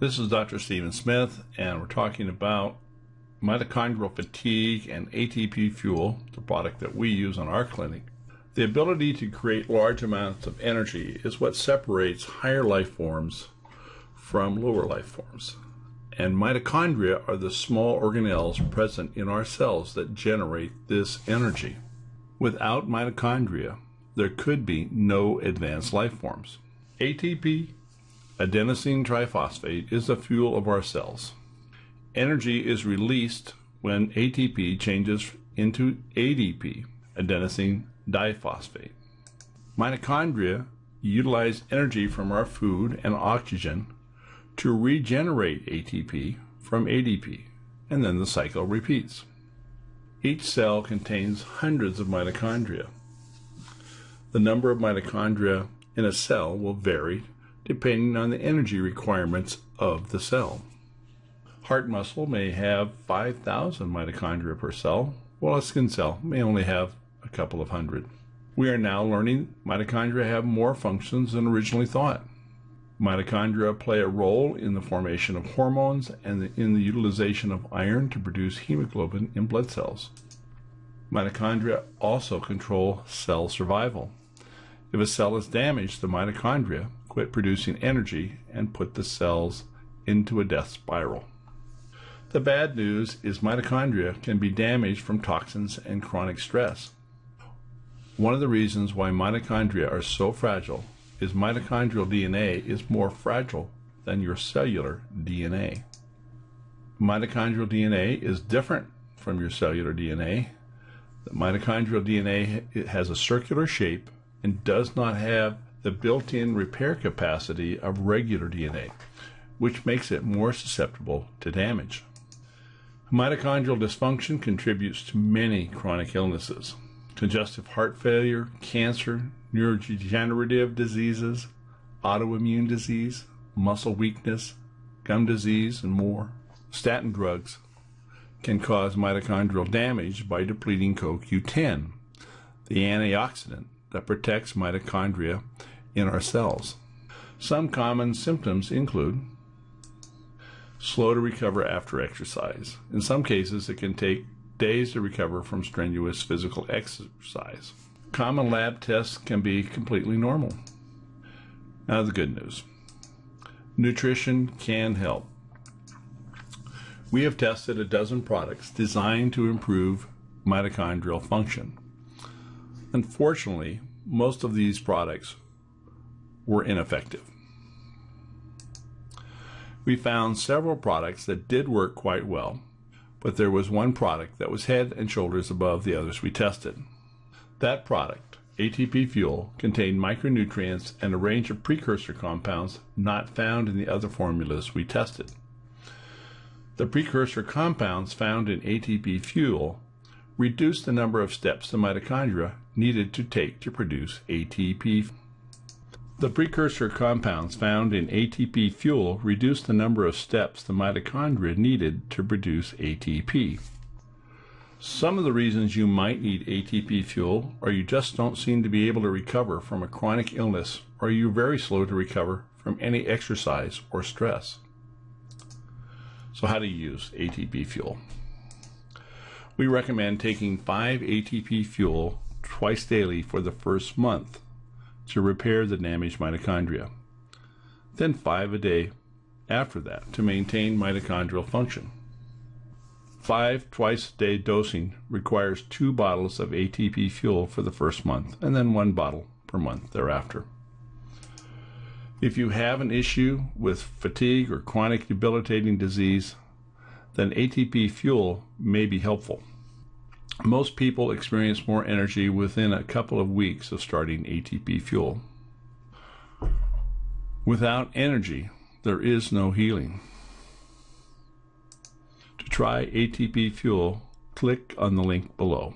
This is Dr. Stephen Smith, and we're talking about mitochondrial fatigue and ATP fuel, the product that we use in our clinic. The ability to create large amounts of energy is what separates higher life forms from lower life forms. And mitochondria are the small organelles present in our cells that generate this energy. Without mitochondria, there could be no advanced life forms. ATP, adenosine triphosphate, is the fuel of our cells. Energy is released when ATP changes into ADP, adenosine diphosphate. Mitochondria utilize energy from our food and oxygen to regenerate ATP from ADP, and then the cycle repeats. Each cell contains hundreds of mitochondria. The number of mitochondria in a cell will vary depending on the energy requirements of the cell. Heart muscle may have 5,000 mitochondria per cell, while a skin cell may only have a couple of hundred. We are now learning mitochondria have more functions than originally thought. Mitochondria play a role in the formation of hormones and in the utilization of iron to produce hemoglobin in blood cells. Mitochondria also control cell survival. If a cell is damaged, the mitochondria quit producing energy and put the cells into a death spiral. The bad news is mitochondria can be damaged from toxins and chronic stress. One of the reasons why mitochondria are so fragile is mitochondrial DNA is more fragile than your cellular DNA. Mitochondrial DNA is different from your cellular DNA. The mitochondrial DNA has a circular shape and does not have the built-in repair capacity of regular DNA, which makes it more susceptible to damage. Mitochondrial dysfunction contributes to many chronic illnesses: congestive heart failure, cancer, neurodegenerative diseases, autoimmune disease, muscle weakness, gum disease, and more. Statin drugs can cause mitochondrial damage by depleting CoQ10, the antioxidant that protects mitochondria in our cells. Some common symptoms include slow to recover after exercise. In some cases, it can take days to recover from strenuous physical exercise. Common lab tests can be completely normal. Now the good news. Nutrition can help. We have tested a dozen products designed to improve mitochondrial function. Unfortunately, most of these products were ineffective. We found several products that did work quite well, but there was one product that was head and shoulders above the others we tested. That product, ATP Fuel, contained micronutrients and a range of precursor compounds not found in the other formulas we tested. The precursor compounds found in ATP Fuel reduced the number of steps the mitochondria needed to take to produce ATP. The precursor compounds found in ATP Fuel reduced the number of steps the mitochondria needed to produce ATP. Some of the reasons you might need ATP Fuel are you just don't seem to be able to recover from a chronic illness, or you're very slow to recover from any exercise or stress. So how do you use ATP Fuel? We recommend taking 5 ATP Fuel twice daily for the first month to repair the damaged mitochondria. Then 5 a day after that to maintain mitochondrial function. 5 twice-a-day dosing requires 2 bottles of ATP Fuel for the first month, and then 1 bottle per month thereafter. If you have an issue with fatigue or chronic debilitating disease, then ATP Fuel may be helpful. Most people experience more energy within a couple of weeks of starting ATP Fuel. Without energy, there is no healing. To try ATP Fuel, click on the link below.